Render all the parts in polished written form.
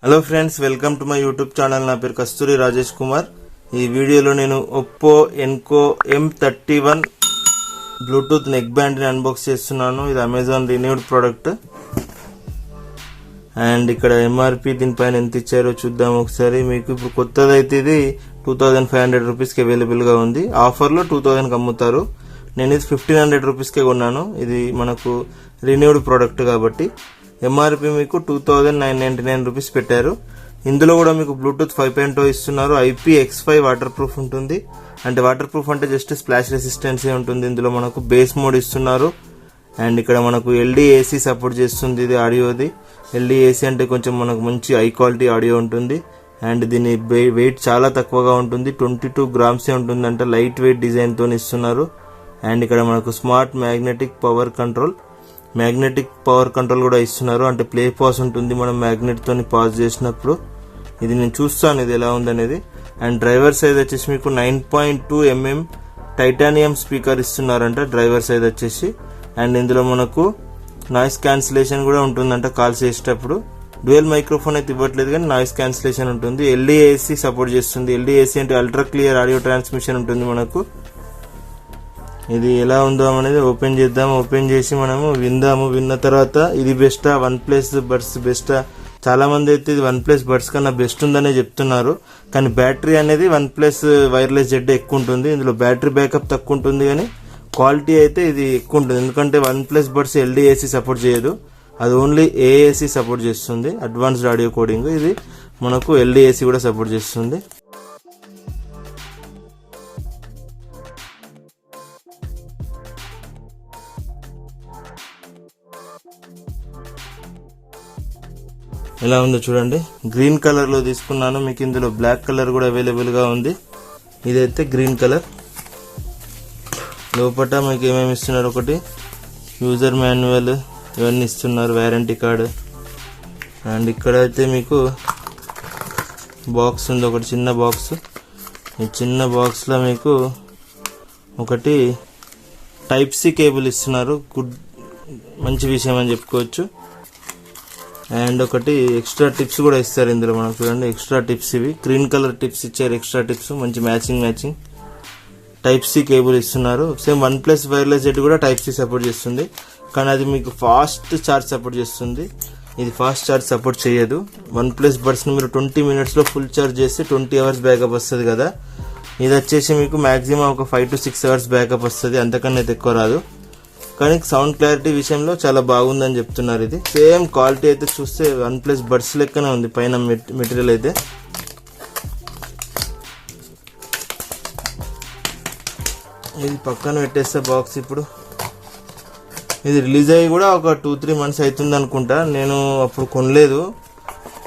Hello friends, welcome to my YouTube channel. నా పేరు కస్తూరి రాజేష్ కుమార్. ఈ వీడియోలో నేను Oppo Enco M31 Bluetooth neck band ని అన్బాక్స్ చేస్తున్నాను. ఇది అమెజాన్ రిన్యూడ్ ప్రోడక్ట్. అండ్ ఇక్కడ ఎంఆర్పి దీనిపైన ఎంత ఇచ్చారో చూద్దాం ఒకసారి. మీకు ఇప్పుడు కొత్తదైతే ఇది 2500 రూపీస్కి అవైలబుల్ గా ఉంది. ఆఫర్లో 2000కి అమ్ముతారు. నేను ఇది 1500 రూపీస్కే కొన్నాను. ఇది మనకు రిన్యూడ్ ప్రోడక్ట్ కాబట్టి ఎంఆర్పి మీకు 2999 రూపీస్ పెట్టారు. ఇందులో కూడా మీకు బ్లూటూత్ 5.0 ఇస్తున్నారు. IPX5 వాటర్ ప్రూఫ్ ఉంటుంది. అంటే వాటర్ ప్రూఫ్ అంటే జస్ట్ స్ప్లాష్ రెసిస్టెన్సీ ఉంటుంది. ఇందులో మనకు బేస్ మోడ్ ఇస్తున్నారు. అండ్ ఇక్కడ మనకు LDAC సపోర్ట్ చేస్తుంది. ఇది ఆడియోది. LDAC అంటే కొంచెం మనకు మంచి హై క్వాలిటీ ఆడియో ఉంటుంది. అండ్ దీని వెయిట్ చాలా తక్కువగా ఉంటుంది. 22 గ్రామ్సే ఉంటుంది. అంటే లైట్ వెయిట్ డిజైన్ తో ఇస్తున్నారు. అండ్ ఇక్కడ మనకు స్మార్ట్ మ్యాగ్నెటిక్ పవర్ కంట్రోల్ కూడా ఇస్తున్నారు. అంటే ప్లే పాజ్ ఉంటుంది. మనం మ్యాగ్నెట్ తోని పాజ్ చేసినప్పుడు ఇది నేను చూస్తాను ఇది ఎలా ఉందనేది. అండ్ డ్రైవర్ సైజ్ వచ్చేసి మీకు 9.2 mm టైటానియం స్పీకర్ ఇస్తున్నారంట డ్రైవర్ సైజ్ వచ్చేసి. అండ్ ఇందులో మనకు నాయిస్ క్యాన్సిలేషన్ కూడా ఉంటుందంట కాల్స్ చేసేటప్పుడు. డ్యూయల్ మైక్రోఫోన్ అయితే ఇవ్వట్లేదు కానీ నాయిస్ క్యాన్సిలేషన్ ఉంటుంది. LDAC సపోర్ట్ చేస్తుంది. LDAC అంటే అల్ట్రా క్లియర్ ఆడియో ట్రాన్స్మిషన్ ఉంటుంది మనకు. ఇది ఎలా ఉందో అనేది ఓపెన్ చేద్దాం. ఓపెన్ చేసి మనము విందాము. విన్న తర్వాత ఇది బెస్టా, OnePlus బడ్స్ బెస్టా? చాలా మంది అయితే ఇది OnePlus బడ్స్ కన్నా బెస్ట్ ఉందనే చెప్తున్నారు. కానీ బ్యాటరీ అనేది OnePlus వైర్లెస్ జెడ్ ఎక్కువ ఉంటుంది. ఇందులో బ్యాటరీ బ్యాకప్ తక్కువ ఉంటుంది కానీ క్వాలిటీ అయితే ఇది ఎక్కువ ఉంటుంది. ఎందుకంటే OnePlus బడ్స్ LDAC సపోర్ట్ చేయదు. అది ఓన్లీ AAC సపోర్ట్ చేస్తుంది, అడ్వాన్స్డ్ ఆడియో కోడింగ్. ఇది మనకు LDAC కూడా సపోర్ట్ చేస్తుంది. ఎలా ఉందో చూడండి. గ్రీన్ కలర్ లో తీసుకున్నాను. మీకు ఇందులో బ్లాక్ కలర్ కూడా అవైలబుల్ గా ఉంది. ఇదైతే గ్రీన్ కలర్. లోపల మీకు ఏమేమి ఇస్తున్నారు, ఒకటి యూజర్ మాన్యువల్ ఇవన్నీ ఇస్తున్నారు, వారంటీ కార్డు. అండ్ ఇక్కడ అయితే మీకు బాక్స్ ఉంది, ఒకటి చిన్న బాక్స్. ఈ చిన్న బాక్స్ లో మీకు ఒకటి Type-C కేబుల్ ఇస్తున్నారు. మంచి విషయం అని చెప్పుకోవచ్చు. అండ్ ఒకటి ఎక్స్ట్రా టిప్స్ కూడా ఇస్తారు ఇందులో. మనకు చూడండి ఎక్స్ట్రా టిప్స్, ఇవి గ్రీన్ కలర్ టిప్స్ ఇచ్చారు. ఎక్స్ట్రా టిప్స్ మంచి మ్యాచింగ్ Type-C కేబుల్ ఇస్తున్నారు. సేమ్ OnePlus వైర్లెస్ జెడ్ కూడా Type-C సపోర్ట్ చేస్తుంది. కానీ అది మీకు ఫాస్ట్ ఛార్జ్ సపోర్ట్ చేస్తుంది. ఇది ఫాస్ట్ ఛార్జ్ సపోర్ట్ చేయదు. OnePlus బడ్స్ ని మీరు 20 minutes లో ఫుల్ ఛార్జ్ చేస్తే 20 hours బ్యాకప్ వస్తుంది కదా. ఇది వచ్చేసి మీకు మాక్సిమం ఒక 5 to 6 hours బ్యాకప్ వస్తుంది. అంతకన్నా అయితే ఎక్కువ రాదు. కానీ సౌండ్ క్లారిటీ విషయంలో చాలా బాగుందని చెప్తున్నారు. ఇది సేమ్ క్వాలిటీ అయితే చూస్తే OnePlus బడ్స్ లెక్కనే ఉంది పైన మెటీరియల్ అయితే. ఇది పక్కన పెట్టేస్తే బాక్స్. ఇప్పుడు ఇది రిలీజ్ అయ్యి కూడా ఒక 2-3 months అవుతుంది అనుకుంటా. నేను అప్పుడు కొనలేదు.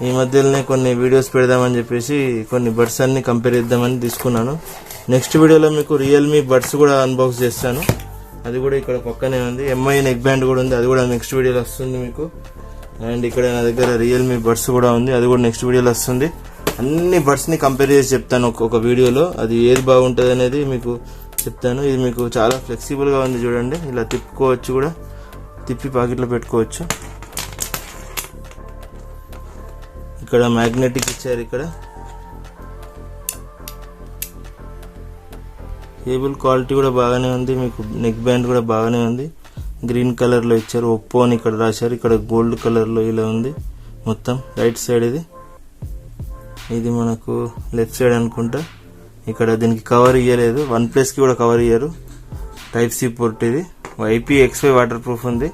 ఈ మధ్యలోనే కొన్ని వీడియోస్ పెడదామని చెప్పేసి కొన్ని బడ్స్ అన్ని కంపేర్ చేద్దామని తీసుకున్నాను. నెక్స్ట్ వీడియోలో మీకు రియల్మీ బడ్స్ కూడా అన్బాక్స్ చేస్తాను. అది కూడా ఇక్కడ పక్కనే ఉంది. MI నెక్ బ్యాండ్ కూడా ఉంది. అది కూడా నెక్స్ట్ వీడియోలో వస్తుంది మీకు. అండ్ ఇక్కడ నా దగ్గర రియల్మీ బడ్స్ కూడా ఉంది. అది కూడా నెక్స్ట్ వీడియోలో వస్తుంది. అన్ని బడ్స్ ని కంపేర్ చేసి చెప్తాను ఒక వీడియోలో. అది ఏది బాగుంటుంది అనేది మీకు చెప్తాను. ఇది మీకు చాలా ఫ్లెక్సిబుల్ గా ఉంది చూడండి. ఇలా తిప్పుకోవచ్చు కూడా, తిప్పి పాకెట్లో పెట్టుకోవచ్చు. ఇక్కడ మ్యాగ్నెటిక్ ఇచ్చారు. ఇక్కడ కేబుల్ క్వాలిటీ కూడా బాగానే ఉంది. మీకు నెక్ బ్యాండ్ కూడా బాగానే ఉంది. గ్రీన్ కలర్ లో ఇచ్చారు. ఒప్పో అని ఇక్కడ రాశారు. ఇక్కడ గోల్డ్ కలర్ లో ఇలా ఉంది మొత్తం. రైట్ సైడ్ ఇది మనకు లెఫ్ట్ సైడ్ అనుకుంటా. ఇక్కడ దీనికి కవర్ ఇయ్యలేదు. OnePlus కి కూడా కవర్ ఇయ్యారు. Type-C port. ఇది IPX5 వాటర్ ప్రూఫ్ ఉంది.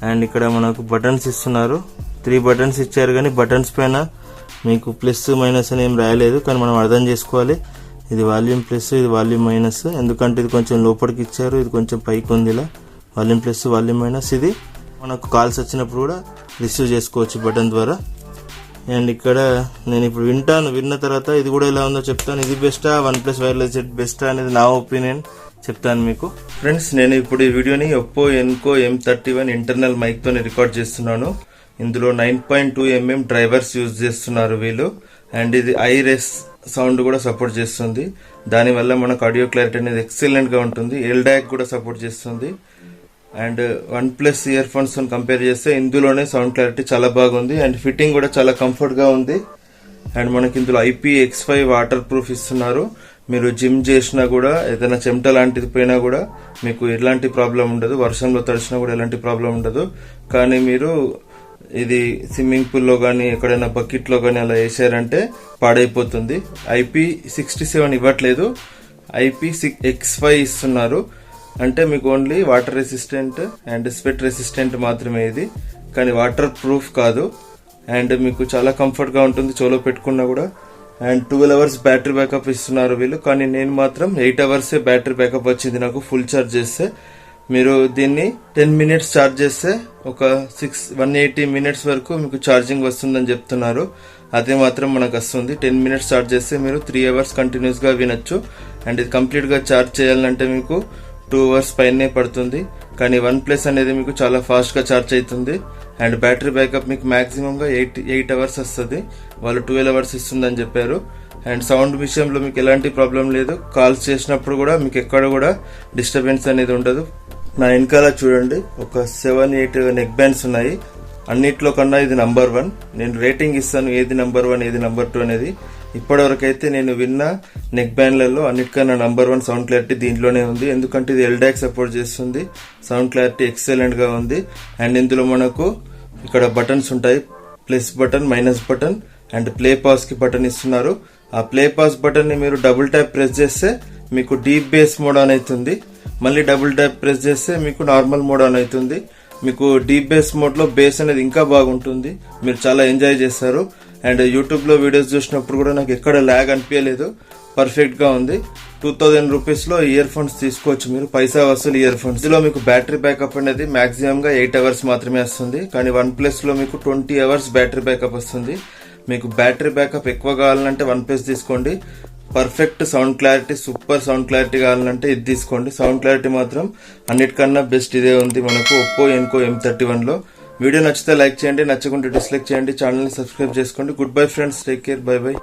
అండ్ ఇక్కడ మనకు బటన్స్ ఇస్తున్నారు. 3 buttons ఇచ్చారు కానీ బటన్స్ పైన మీకు ప్లస్ మైనస్ అని ఏం రాయలేదు. కానీ మనం అర్థం చేసుకోవాలి. ఇది వాల్యూమ్ ప్లస్, ఇది వాల్యూమ్ మైనస్. ఎందుకంటే ఇది కొంచెం లోపలికి ఇచ్చారు, ఇది కొంచెం పైకి ఉంది. ఇలా వాల్యూమ్ ప్లస్, వాల్యూమ్ మైనస్. ఇది మనకు కాల్స్ వచ్చినప్పుడు కూడా రిసీవ్ చేసుకోవచ్చు బటన్ ద్వారా. అండ్ ఇక్కడ నేను ఇప్పుడు విన్న తర్వాత ఇది కూడా ఎలా ఉందో చెప్తాను. ఇది బెస్టా, OnePlus వైర్లెస్ జెడ్ బెస్టా అనేది నా ఒపీనియన్ చెప్తాను మీకు. ఫ్రెండ్స్, నేను ఇప్పుడు ఈ వీడియోని Oppo Enco M31 internal mic తోని రికార్డ్ చేస్తున్నాను. ఇందులో 9.2 mm డ్రైవర్స్ యూజ్ చేస్తున్నారు వీళ్ళు. అండ్ ఇది ఐరెస్ సౌండ్ కూడా సపోర్ట్ చేస్తుంది. దానివల్ల మనకు ఆడియో క్లారిటీ అనేది ఎక్సలెంట్ గా ఉంటుంది. LDAC కూడా సపోర్ట్ చేస్తుంది. And one plus ear phones తో కంపేర్ చేస్తే ఇందులోనే సౌండ్ క్లారిటీ చాలా బాగుంది అండ్ ఫిట్టింగ్ కూడా చాలా కంఫర్ట్ గా ఉంది. అండ్ మనకి ఇందులో IP-X5 వాటర్ ప్రూఫ్ ఇస్తున్నారు. మీరు జిమ్ చేసినా కూడా ఏదైనా చెమట లాంటిది పోయినా కూడా మీకు ఎలాంటి ప్రాబ్లం ఉండదు, వర్షంలో తడిచినా కూడా ఎలాంటి ప్రాబ్లం ఉండదు. కానీ మీరు ఇది స్విమ్మింగ్ పూల్ లో గానీ ఎక్కడైనా బకెట్ లో గానీ అలా వేసారంటే పాడైపోతుంది. IP-67 ఇవ్వట్లేదు, IP-X5 ఇస్తున్నారు. అంటే మీకు only water resistant and sweat resistant మాత్రమే ఇది, కానీ వాటర్ ప్రూఫ్ కాదు. అండ్ మీకు చాలా కంఫర్ట్ గా ఉంటుంది చెవులో పెట్టుకున్నా కూడా. అండ్ 12 hours బ్యాటరీ బ్యాకప్ ఇస్తున్నారు వీళ్ళు, కానీ నేను మాత్రం 8 hours బ్యాటరీ బ్యాకప్ వచ్చింది నాకు ఫుల్ ఛార్జ్ చేస్తే. మీరు దీన్ని 10 minutes ఛార్జ్ చేస్తే ఒక 180 minutes వరకు మీకు ఛార్జింగ్ వస్తుందని చెప్తున్నారు. అదే మాత్రం మనకు వస్తుంది. 10 minutes ఛార్జ్ చేస్తే మీరు 3 hours కంటిన్యూస్ గా వినొచ్చు. అండ్ ఇది కంప్లీట్ గా ఛార్జ్ చేయాలంటే మీకు 2 hours పైనే పడుతుంది. కానీ OnePlus అనేది మీకు చాలా ఫాస్ట్ గా ఛార్జ్ అవుతుంది. అండ్ బ్యాటరీ బ్యాకప్ మీకు మాక్సిమం గా 8 hours వస్తుంది. వాళ్ళు 12 hours ఇస్తుందని చెప్పారు. అండ్ సౌండ్ విషయంలో మీకు ఎలాంటి ప్రాబ్లం లేదు. కాల్స్ చేసినప్పుడు కూడా మీకు ఎక్కడ కూడా డిస్టర్బెన్స్ అనేది ఉండదు. నా వెనకాల చూడండి ఒక 7-8 నెక్ బ్యాండ్స్ ఉన్నాయి. అన్నిట్లో కన్నా ఇది నంబర్ 1. నేను రేటింగ్ ఇస్తాను ఏది నంబర్ 1 ఏది నంబర్ 2 అనేది. ఇప్పటివరకు అయితే నేను విన్న నెక్ బ్యాండ్లలో అన్నిటికన్నా నంబర్ 1 సౌండ్ క్లారిటీ దీంట్లోనే ఉంది. ఎందుకంటే ఇది LDAC సపోర్ట్ చేస్తుంది. సౌండ్ క్లారిటీ ఎక్సలెంట్ గా ఉంది. అండ్ ఇందులో మనకు ఇక్కడ బటన్స్ ఉంటాయి, plus button, minus button and play pass కి బటన్ ఇస్తున్నారు. ఆ ప్లే పాస్ బటన్ ని మీరు డబుల్ ట్యాప్ ప్రెస్ చేస్తే మీకు డీప్ బేస్ మోడ్ ఆన్ అవుతుంది. మళ్ళీ డబుల్ ట్యాప్ ప్రెస్ చేస్తే మీకు నార్మల్ మోడ్ ఆన్ అవుతుంది. మీకు డీప్ బేస్ మోడ్ లో బేస్ అనేది ఇంకా బాగుంటుంది, మీరు చాలా ఎంజాయ్ చేస్తారు. అండ్ యూట్యూబ్ లో వీడియోస్ చూసినప్పుడు కూడా నాకు ఎక్కడ ల్యాగ్ అనిపించలేదు, పర్ఫెక్ట్ గా ఉంది. 2000 రూపీస్ లో ఇయర్ ఫోన్స్ తీసుకోవచ్చు మీరు, పైసా వసూలు ఇయర్ ఫోన్స్. ఇందులో మీకు బ్యాటరీ బ్యాకప్ అనేది మాక్సిమం గా 8 hours మాత్రమే వస్తుంది. కానీ OnePlus లో మీకు 20 hours బ్యాటరీ బ్యాకప్ వస్తుంది. మీకు బ్యాటరీ బ్యాకప్ ఎక్కువ కావాలంటే OnePlus తీసుకోండి. Perfect sound clarity, super sound clarity కావాలంటే ఇది తీసుకోండి. సౌండ్ క్లారిటీ మాత్రం అన్నిటికన్నా బెస్ట్ ఇదే ఉంది మనకు Oppo Enco M31 లో. వీడియో నచ్చితే లైక్ చేయండి, నచ్చకుంటే డిస్లైక్ చేయండి, ఛానల్ ని సబ్స్క్రైబ్ చేసుకోండి. Good bye friends, take care, by by.